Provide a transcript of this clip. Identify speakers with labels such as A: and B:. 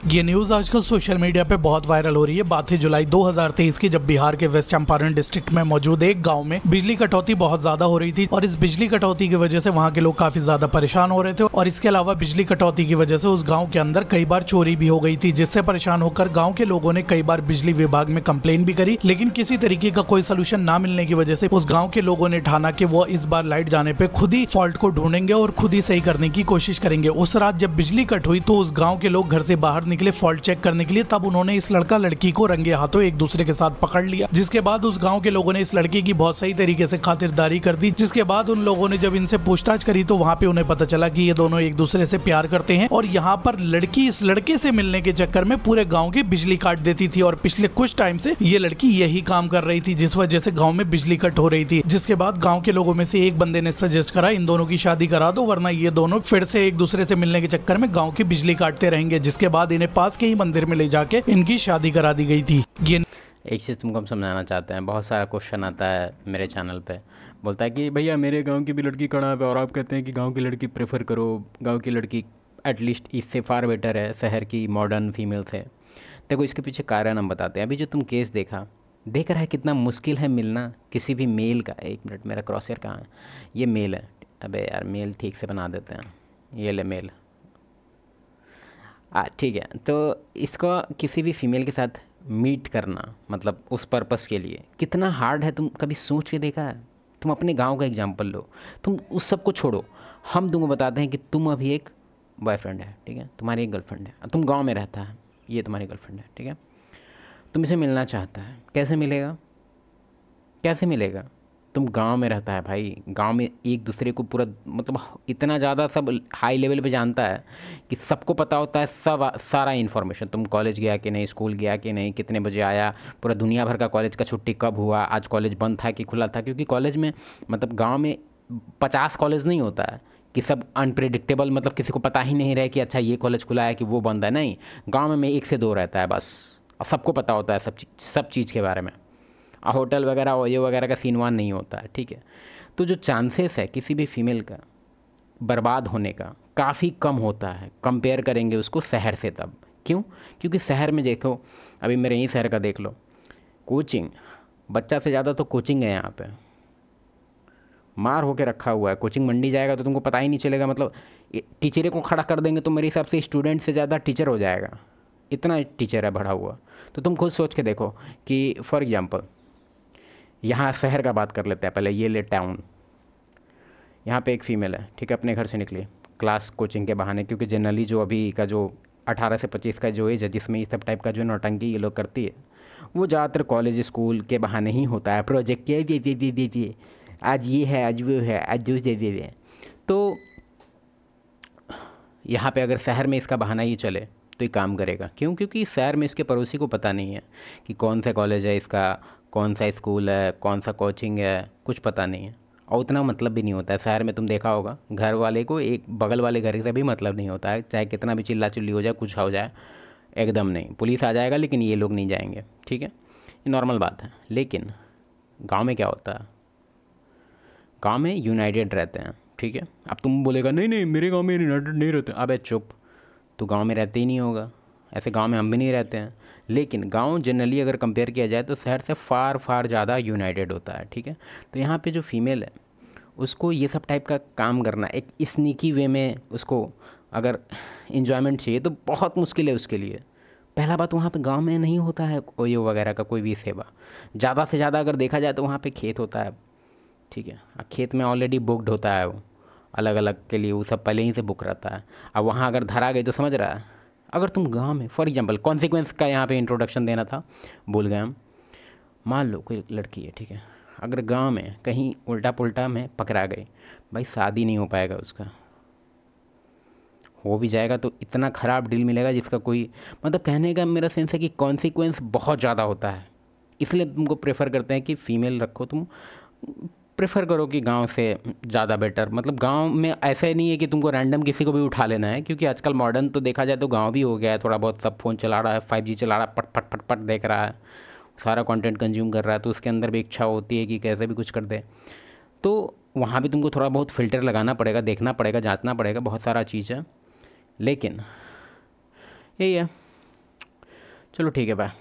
A: ये न्यूज आजकल social media पे बहुत वायरल हो रही है। बात है जुलाई 2023 की, जब बिहार के वेस्ट चंपारण डिस्ट्रिक्ट में मौजूद एक गांव में बिजली कटौती बहुत ज्यादा हो रही थी और इस बिजली कटौती की वजह से वहां के लोग काफी ज्यादा परेशान हो रहे थे। और इसके अलावा बिजली कटौती की वजह से उस गाँव के अंदर कई बार चोरी भी हो गई थी, जिससे परेशान होकर गाँव के लोगों ने कई बार बिजली विभाग में कंप्लेन भी करी, लेकिन किसी तरीके का कोई सोल्यूशन ना मिलने की वजह से उस गाँव के लोगों ने ठाना कि वो इस बार लाइट जाने पे खुद ही फॉल्ट को ढूंढेंगे और खुद ही सही करने की कोशिश करेंगे। उस रात जब बिजली कट हुई तो उस गाँव के लोग घर से बाहर निकले फॉल्ट चेक करने के लिए। तब उन्होंने इस लड़का लड़की को रंगे हाथों एक दूसरे के साथ पकड़ लिया, जिसके बाद उस गांव के लोगों ने इस लड़के की बहुत सही तरीके से खातिरदारी कर दी। जिसके बाद उन लोगों ने जब इनसे पूछताछ करी तो वहां पे उन्हें पता चला कि ये दोनों एक दूसरे से प्यार करते हैं और यहाँ पर लड़की इस लड़के से मिलने के चक्कर में पूरे गाँव की बिजली काट देती थी। और पिछले कुछ टाइम से ये लड़की यही काम कर रही थी, जिस वजह से गाँव में बिजली कट हो रही थी। जिसके बाद गाँव के लोगों में से एक बंदे ने सजेस्ट करा इन दोनों की शादी करा दो, वरना ये दोनों फिर से एक दूसरे से मिलने के चक्कर में गाँव की बिजली काटते रहेंगे। जिसके बाद इन्हें पास के ही मंदिर में ले जाके इनकी शादी करा दी गई थी। ये
B: एक चीज़ तुमको हम समझाना चाहते हैं। बहुत सारा क्वेश्चन आता है मेरे चैनल पे, बोलता है कि भैया मेरे गांव की भी लड़की कहाँ पे, और आप कहते हैं कि गांव की लड़की प्रेफर करो, गांव की लड़की एटलीस्ट इससे फार बेटर है शहर की मॉडर्न फीमेल से। देखो इसके पीछे कारण हम बताते हैं। अभी जो तुम केस देख रहा है कितना मुश्किल है मिलना किसी भी मेल का। एक मिनट, मेरा क्रॉसहेयर कहाँ है? ये मेल है। अबे यार मेल ठीक से बना देते हैं। ये ले मेल, ठीक है। तो इसको किसी भी फीमेल के साथ मीट करना मतलब उस पर्पस के लिए कितना हार्ड है, तुम कभी सोच के देखा है? तुम अपने गांव का एग्जांपल लो, तुम उस सब को छोड़ो, हम तुमको बताते हैं कि तुम अभी एक बॉयफ्रेंड है, ठीक है, तुम्हारी एक गर्लफ्रेंड है, तुम गांव में रहता है, ये तुम्हारी गर्लफ्रेंड है, ठीक है, तुम इसे मिलना चाहता है, कैसे मिलेगा? कैसे मिलेगा? तुम गांव में रहता है भाई, गांव में एक दूसरे को पूरा मतलब इतना ज़्यादा सब हाई लेवल पे जानता है कि सबको पता होता है सब सारा इन्फॉर्मेशन। तुम कॉलेज गया कि नहीं, स्कूल गया कि नहीं, कितने बजे आया, पूरा दुनिया भर का कॉलेज का छुट्टी कब हुआ, आज कॉलेज बंद था कि खुला था। क्योंकि कॉलेज में मतलब गाँव में 50 कॉलेज नहीं होता है कि सब अनप्रिडिक्टेबल, मतलब किसी को पता ही नहीं रहे कि अच्छा ये कॉलेज खुला है कि वो बंद है। नहीं, गाँव में 1 से 2 रहता है बस, और सबको पता होता है सब चीज़ के बारे में। होटल वगैरह और ये वगैरह का सीनवान नहीं होता है, ठीक है। तो जो चांसेस है किसी भी फीमेल का बर्बाद होने का काफ़ी कम होता है, कंपेयर करेंगे उसको शहर से। तब क्यों? क्योंकि शहर में देखो, अभी मेरे यहीं शहर का देख लो, कोचिंग बच्चा से ज़्यादा तो कोचिंग है यहाँ पे, मार होके रखा हुआ है। कोचिंग मंडी जाएगा तो तुमको पता ही नहीं चलेगा, मतलब टीचरे को खड़ा कर देंगे तो मेरे हिसाब से स्टूडेंट से ज़्यादा टीचर हो जाएगा, इतना टीचर है बढ़ा हुआ। तो तुम खुद सोच के देखो कि फॉर एग्जाम्पल यहाँ शहर का बात कर लेते हैं पहले, ये ले टाउन। यहाँ पे एक फ़ीमेल है, ठीक है, अपने घर से निकली क्लास कोचिंग के बहाने, क्योंकि जनरली जो अभी का जो 18 से 25 का जो एज है जिसमें ये सब टाइप का जो नौटंकी ये लोग करती है, वो ज़्यादातर कॉलेज स्कूल के बहाने ही होता है। प्रोजेक्ट दे आज ये है, आज वो है, आज जो दे। तो यहाँ पे अगर शहर में इसका बहाना ही चले तो ये काम करेगा। क्यों? क्योंकि शहर में इसके पड़ोसी को पता नहीं है कि कौन सा कॉलेज है इसका, कौन सा स्कूल है, कौन सा कोचिंग है, कुछ पता नहीं है। और उतना मतलब भी नहीं होता है शहर में। तुम देखा होगा घर वाले को एक बगल वाले घर से भी मतलब नहीं होता है, चाहे कितना भी चिल्ला चिल्ली हो जाए, कुछ हो जाए, एकदम नहीं। पुलिस आ जाएगा लेकिन ये लोग नहीं जाएंगे, ठीक है, ये नॉर्मल बात है। लेकिन गाँव में क्या होता है? गाँव में यूनाइटेड रहते हैं, ठीक है। अब तुम बोलेगा नहीं नहीं मेरे गाँव में यूनाइटेड नहीं रहते। अबे चुप, तो गांव में रहते ही नहीं होगा, ऐसे गांव में हम भी नहीं रहते हैं। लेकिन गांव जनरली अगर कंपेयर किया जाए तो शहर से फार ज़्यादा यूनाइटेड होता है, ठीक है। तो यहाँ पे जो फीमेल है उसको ये सब टाइप का काम करना एक स्नीकी वे में, उसको अगर इन्जॉयमेंट चाहिए तो बहुत मुश्किल है उसके लिए। पहला बात, वहाँ पे गांव में नहीं होता है ओयो वगैरह का कोई भी सेवा। ज़्यादा से ज़्यादा अगर देखा जाए तो वहाँ पे खेत होता है, ठीक है। खेत में ऑलरेडी बुकड होता है, वो अलग अलग के लिए वो सब पहले ही से बुक रहता है। अब वहाँ अगर धरा गई तो समझ रहा है। अगर तुम गांव में फॉर एग्जांपल कॉन्सिक्वेंस का यहाँ पे इंट्रोडक्शन देना था, भूल गए हम। मान लो कोई लड़की है, ठीक है, अगर गांव में कहीं उल्टा पुल्टा में पकड़ा गई, भाई शादी नहीं हो पाएगा उसका। हो भी जाएगा तो इतना ख़राब डील मिलेगा जिसका कोई मतलब, कहने का मेरा सेंस है कि कॉन्सिक्वेंस बहुत ज़्यादा होता है। इसलिए तुमको प्रेफर करते हैं कि फ़ीमेल रखो, तुम प्रेफर करो कि गांव से ज़्यादा बेटर। मतलब गांव में ऐसा नहीं है कि तुमको रैंडम किसी को भी उठा लेना है, क्योंकि आजकल मॉडर्न तो देखा जाए तो गांव भी हो गया है थोड़ा बहुत। सब फ़ोन चला रहा है, 5G चला रहा है, पट पट पट पट देख रहा है, सारा कंटेंट कंज्यूम कर रहा है, तो उसके अंदर भी इच्छा होती है कि कैसे भी कुछ कर दे। तो वहाँ भी तुमको थोड़ा बहुत फ़िल्टर लगाना पड़ेगा, देखना पड़ेगा, जाँचना पड़ेगा, बहुत सारा चीज़ है। लेकिन यही है, चलो ठीक है, बाय।